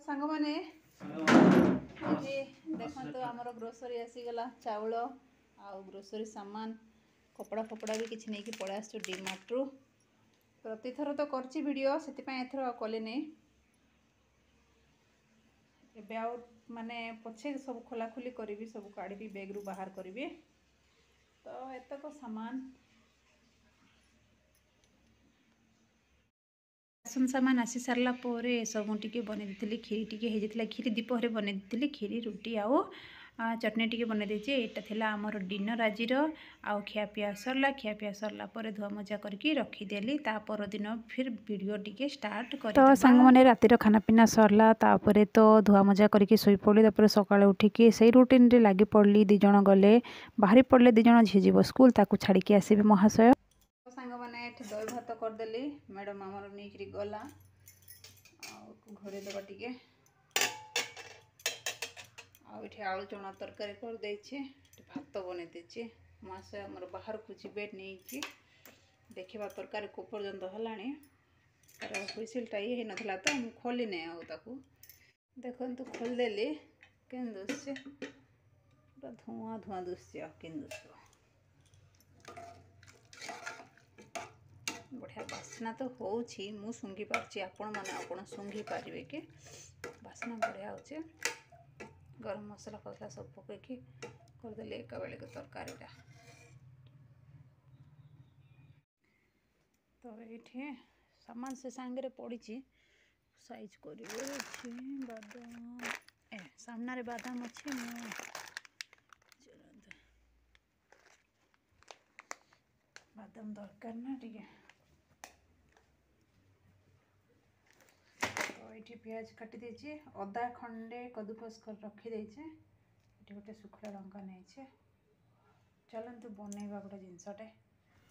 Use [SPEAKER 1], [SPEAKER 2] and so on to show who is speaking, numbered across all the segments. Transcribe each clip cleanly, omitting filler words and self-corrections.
[SPEAKER 1] सांग माने देखो आमर ग्रोसरी आसीगला चाउल आउ ग्रोसरी सामान कपड़ा फपड़ा भी किसी नहीं पड़े आस डीमार्ट्रु प्रतिथर तो करची वीडियो से एथर कले नहीं एबे आउ माने पछे सब खोलाखोली करी सब काढ़ी बैग रु बाहर करी तो एतक सामान राशन सामान आसी सारा पर सब टी बन दी खीरी टी होता खीरी दीपहर बन दी खीरी रुटी आउ चटनी टी बन देती यहाँ आमर डिनर आज आउ खियापिया सरला पर धुआ मजा करके रखीदेली पर दिन फिर वीडियो टी स्टार्ट कर तो सांग मैंने रातिर खाना पीना सरला तापर तो धुआ मजा करके शोई पड़ी तापर सकाଳେ उठिकी से रुटीन रे लगी पड़ली दिज गले बाहरी पड़े दिज झी जीव स्कूल ताकू छाड़ी आसबे महाशय सांग मैंने दही भात करदेली मैडम आमर नहीं गला घोड़े देवा टे आठ आलू चना तरकारी कर देछे भात बने देछे महाशय आमर बाहर को जीवे नहीं देखा तरकारी को पर्यंत है तार हुईसिलटा ये नाला तो मुझे खोली नहीं आताकू देखु खोलदेली के दुसचे पूरा धुआं धुआं दुसचे के बढ़िया बास्ना तो होची मु सुंघी पार्ची आपण माने आपण सुंघी पारिबे कि बास्ना बढ़िया होचे गरम मसला फसला सब पकईकि करदेली एक बेले के तरकारीटा तो ये सामान से सांगे पड़ी साइज कर बादाम सामने बादाम अच्छे बादाम दरकार ना टे ये पियाज काटी देछि अदा खंडे कदुकस कर रखी देछे ये गोटे सुखला लंका नहीं चलतु बनइबा गोटे जिनसटे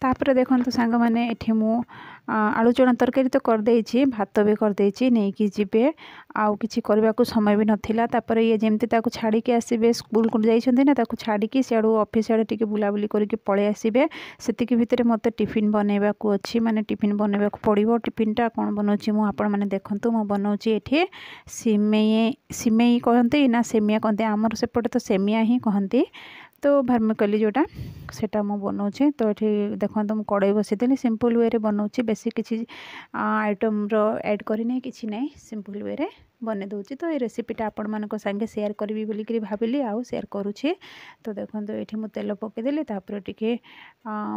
[SPEAKER 1] तापर देखो सांग मैंने ये मु आलू चना तरकारी तो करदे भात भी करदे नहीं कि जीवे आउ किसी करने को समय भी नाला तापर ये जमती छाड़ी आसबे स्कूल को जाइए ना छाड़ी सियाड़ू ऑफिस आड़े टी बुलाबुली करके पलि आसबे से भितर मत टिफिन बनइबा को अच्छी माने टिफिन बनइबा को पड़ो टिफिनटा कौन बनाऊँच मुझे मैंने देखूँ मु बनाऊँच ये सिमेई सिमेई कहते ना सेमिया कहते आमर सेपटे तो सेमिया ही कहती तो भर्मिकली जोटा सेटा मु बनाऊँचे तो ये देखो तो कड़ाई बसईदेली सिंपल वे बनाऊँच बेसी किसी आइटम रो ऐड करनी किसी ना सिंपल वे बने दूसरी तो ये रेसिपीटा आपण मानक संगे शेयर करी बोलिक भाविली आउ शेयर करुच्छे तो देखो ये मुझे तेल पकईदेली तापर टिके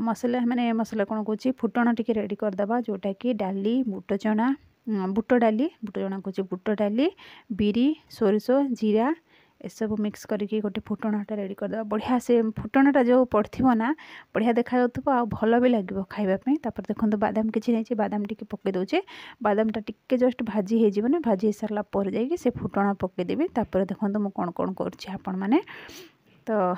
[SPEAKER 1] मसला माने मसला कौन कौच फुटण टी रेडी करदे जोटा कि डाली बुट चना बुट डाली बुट चना कौच बुट डाली बिरी सोरिष जीरा ए सब मिक्स करके गोटे फुटणटा रेडी करदे बढ़िया से फुटणटा जो पड़ो ना बढ़िया देखा आ भल भी लगे खावाई देखो बादाम किसी नहीं बादाम टी पकई दूचे बादामटा टिके जस्ट भाजी हो भाजी सारा पर जाकि से फुटण पकईदेवी तापर देखो मुझे कौन कौन कर तो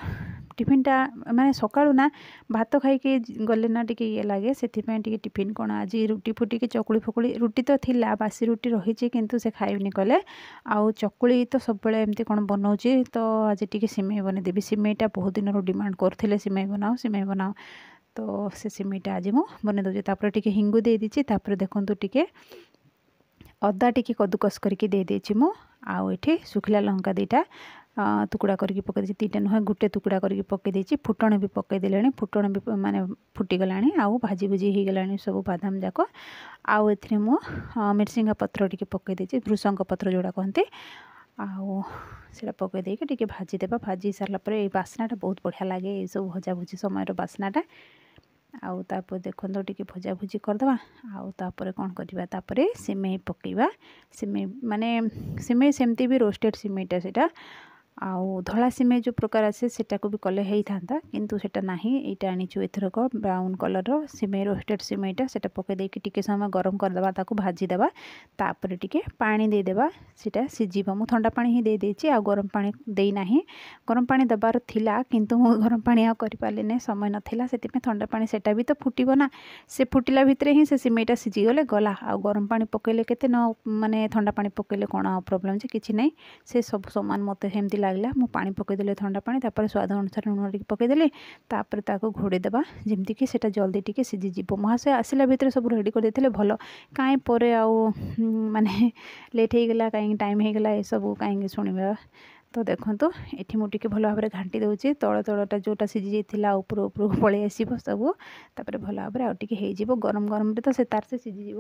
[SPEAKER 1] टिफिनटा माने सकाळू ना भात खाई गले ना टी ये लगे से टिफिन कौन आज रुटी फुटी के चकुली फकुली रुटी तो थिला बासी रुटी रही किंतु से खाइबनी कले आउ चकुली तो सब बेले एमती कौन बनाऊँगी तो आज टी सिमेई बनईदेवी सिमेईटा बहुत दिन डिमांड करते सिमेई बनाओ तो से सिमेईटा आज मु बन दूसरी तापर टी हिंगू दे दीची तापर देखो टी अदा टी कदुकस करके दे देछि मु आउ एठी सुखला लंका दीटा टुकड़ा करके पकई दीटा नुहे गोटे टुकड़ा करके पकई देछि फुटण भी पकई देले फुटण भी माने फुटीगला आउ भाजी भुजी हो गला सब बादाम जाक आउ एथरे मु मिर्सिंगा पत्र टी पकई देछि भृषंग पत्र जोड़ा कहते आउ से पकई देके टी भाजी देबा भाजी सारा पर बास्नाटा बहुत बढ़िया लगे ये सब भजा भुजी समय बास्नाटा आउ तापर देखो टी भजा भुजी करदे आउ तापर कौन करवा तापर सिमेई पकईवा सिमेई माने सिमेई सेमती भी रोस्टेड सिमेईटा सेटा आउ धला सिमेई जो प्रकार आसे सेटा को भी कले ही था किंतु सेटा नाही एटा आनीचु एथरक ब्राउन कलर रो सिमेई रोस्टेड सिमेईटा सेटा पकई देके टिके समय गरम करदे ताकू भाजी देबा तापर टिके पानी दे देबा सेटा सिझिबा मु ठंडा पानी ही दे देछि आ गरम पानी देई नाही गरम पानी दबार थिला किंतु मु गरम पानी आ करि पाले नै समय नथिला सेति पे ठंडा पानी सेटा भी तो फुटिबो ना से फुटिला भितरे ही से सिमेईटा सिझी गले गला आ गरम पानी पकईले केते न माने ठंडा पानी पकईले कोन प्रॉब्लम जे किछि नै से सब समान मते हेमति लागला मु पानी पकईदेली ठंडा पानी तापर स्वाद अनुसार लुण टिके पकईदेली तापर ताको घोड़े देबा जेमती कि सेटा जल्दी टिके सिझी जीव महाशय आसिला भितर सब रेडी कर देथिले भलो काई परे आउ माने लेट हो गला कहीं टाइम हो गला ए सब कहीं शुणा तो देखो ये मुझे भल भाव घाटी दूसरी तल तलटा जोटा सीझी जाइए ऊपर ऊपर पलि आसो सब तापर भल भाव आगे हो गरम गरम तो से तार से सीझी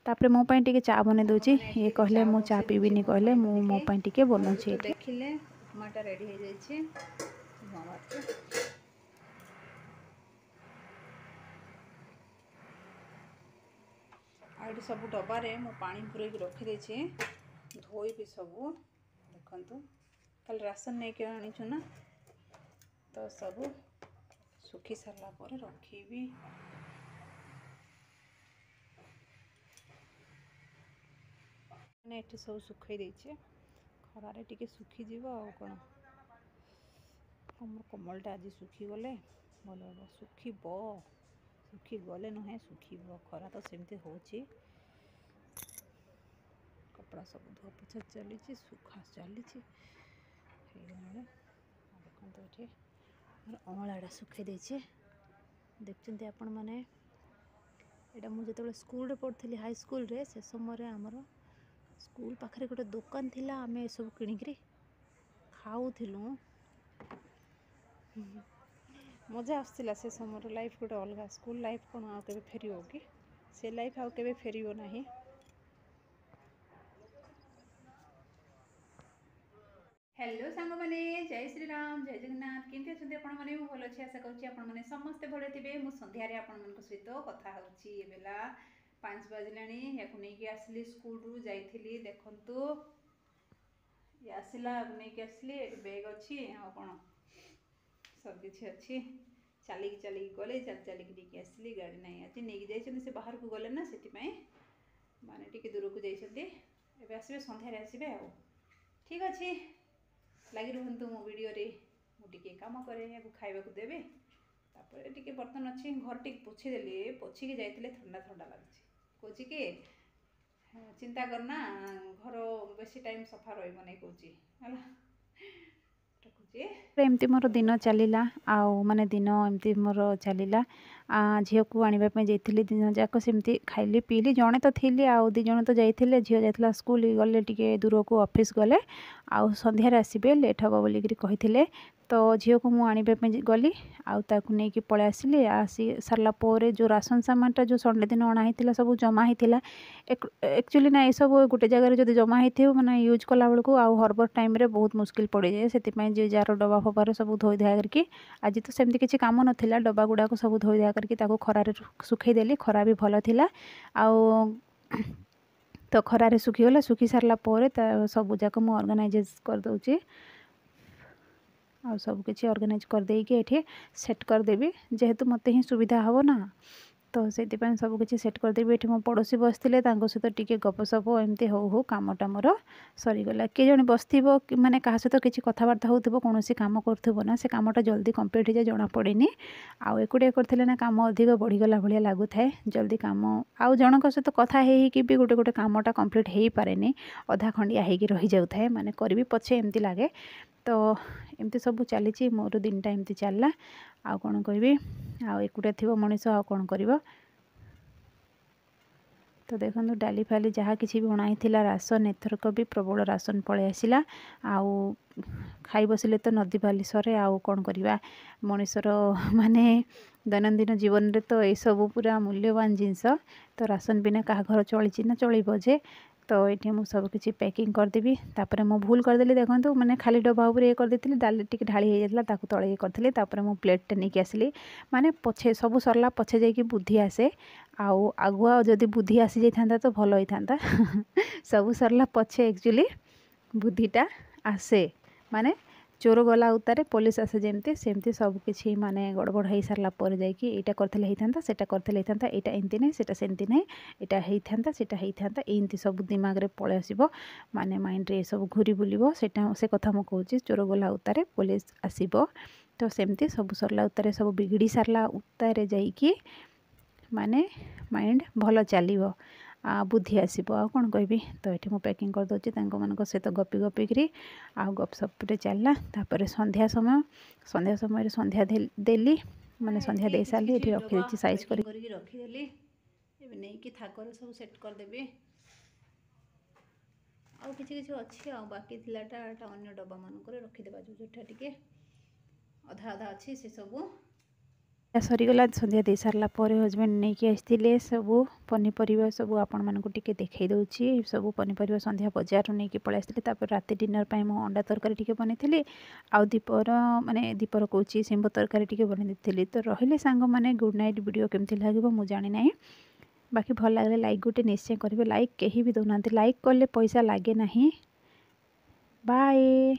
[SPEAKER 1] तापर मो टे चा बन दूसरी ये कहले मु चा पीबिनी कहले मो टे बनाऊे देखिले उपमाटा रेडी हो जाए सब डबारे मु पानी पूरे रखी धोई भी सब देखु कल राशन नहीं के आनीचु ना तो सब सुखी सारा पर रखी मैंने सब सुखई देचे खरारे टिके सुखी जीव आ कौन कमलटा आज सुखी गले भल हम सुखी गले नुहे सुखी खरा तो सेमती होची कपड़ा सब धुआ पोछा चली सुखा चली देखते ये अँलाटा सुखई देचे देखते आपण मैंने यहाँ मुझे जो स्कूल पढ़ी हाई स्कूल रे से समय आमर स्कूल पाखे गोटे दुकान थिला आम ये सब किणिकी खाऊलु मजा आसला से समय लाइफ गोटे अलग स्कूल लाइफ कौन आगे फेर कि से लाइफ आगे फेर ना हेलो सांग मैंने जय श्री राम जय जगन्नाथ केमती अच्छे आपण मैंने भल अच्छे आशा करें समस्ते भले थे मुझे सन्धार आपण सहित कथा होला 5 बजला या नहीं आसली स्कूल रू जाइली देखु ये आसला नहीं आसली बैग अच्छी कौन सब किसी अच्छी चलिकी गले चलिकी आसली गाड़ी ना आज नहीं जाइए से बाहर को गले ना से माने टी दूर को जाइए आसबे सन्धार आसबे आ ठीक अच्छे लगी रुहतु मो वीडियो रे मुझे कम करे या खाइबा को देवे तापर टिके बर्तन अच्छी घर टी पोछीदेली पोछिकी जाइए ठंडा ठंडा लगे कौच कि चिंता करना घर बेसी टाइम सफा रही नहीं कौच एमती मोर दिन चलला माने दिन एमती मोर चलला झील को आने जाइली दिन जाक सेमती खाइली पीली जड़े तो थी आउ दी जन तो जाइए झील जाइला स्कूल गले टी दूर को ऑफिस गले आउ संध्यार आसबे लेट हम बोलिकी कही तो झील को मुझे आने गली आउ नहीं पलि आसली आसी सारा पर जो राशन सामानटा जो संडे दिन अणाई सब जमा होता एक्चुअली ना ये सब गोटे जगह जो जमा हो मैंने यूज कला बेलू आउ हरबर टाइम रे बहुत मुस्किल पड़ जाए से जार डबा फबार सब धोई धुआ करके आज तो सेमती किसी काम नाला डबा गुड़ाक सब धोई धुआ करके खरारे सुखईदेली खरा भी भल थिला आउ तो खरारे सुखीगला सुखी सारा पर सब जाक मुझे ऑर्गेनाइज कर दूची आ सब किसी ऑर्गेनाइज कर देकी ये सेट करदेवी जेहेतु मत ही सुविधा हम ना तो से सब किसी सेट करदेवी ये मो पड़ोशी बसते सहित टी गपसप एमती हो कमटा मोर सरीगला किए जन बस माने क्या सहित किसी कथबार्ता हो कौन कम करा से कमटा जल्दी कंप्लीट हो जाए जना पड़ेनि आउ एकुटिया करते ना कम अधिक बढ़ीगला भाया लगुए जल्दी कम आउ जनक सहित कथा भी गोटे गोटे कमटा कंप्लीट हो पारे अधा खंडिया हो रही जाए माने करी पछे एमती लगे तो एमती सब चली मोर दिनटा एमती चलला आ कौन कहि आकुटिया थी मनीष आ कौन कर तो देखो डाली फाली जहाँ किसी भी अणाई राशन एथरक भी प्रबल राशन पलि आसला आउ खाई बसिले तो नदी बाली सरे आउ कौन करवा मनीषर माने दैनंदिन जीवन रे तो ये सब पूरा मूल्यवान जिनस तो राशन बिना क्या घर चली ना चलो जे तो ये मुझे सब किसी पैकिंग करदेवी तापर मु भूल करदेली देखो मैंने खाली डब्बा उपर ये करदेली डाली टी ढाली हो जाता तले ये करी तापर मु प्लेट नहीं आसली माने पछे सब सरला पछे जाकि बुद्धि आसे आउ आगुआ जदि बुद्धि आसी जाता तो भल होता सब सरला पछे एक्चुअली बुद्धिटा आसे माने चोर गला उतारे पुलिस आसे जमती सेमती सब किसी माने गड़बड़ हो सारा पर जाकि यहाँ करते होता सेटा करते होता यहाँ एमती नहीं सेटा सेमती नहीं यहाँ होता सेटा होता एमती सब दिमाग रे पलि आसब माने माइंड रे सब घूरी बुलिबो सेटा से कथा मु कहूँ चोर गला उतारे पुलिस आसब तो सेमती सब सरला उतारे सब बिगड़ी सारा उतारे जाइकी माने माइंड भल चलो बुद्धि आसो आ कौन कहबी। तो ये मुझे पैकिंग करदे सहित गपी गपिकी आउ गपसपे चलला। संध्या समय संध्या देली माने संध्या दे सारी ये रखी साइज कर रखीदेली। नहीं कि थाकर सब सेट करदेवी आउ किसी अच्छी आ बाकी थिलाटा अन्य डब्बा मानक रखीदेवा जोटा टिके अधा अधा अच्छी से सब सरीगला। संध्या दे सारा हजबैंड नहीं कि आसते सबू पनीपरिया सब आपण मानक टिके देखई दूची सब पनीपरिया संध्या बजार नहीं कि पलि आसते। राति डिनर पर मुझे अंडा तरकारी टिके बनी आउ दीपर माने दीपर कौची शिंब तरकारी टिके बनी। तो रहिले सांग माने गुड नाइट वीडियो केमती लगे मुझे जानी ना बाकी भल लगे लाइक गोटे निश्चय करेंगे। लाइक कहीं भी दौना लाइक कले पैसा लगे ना। बाय।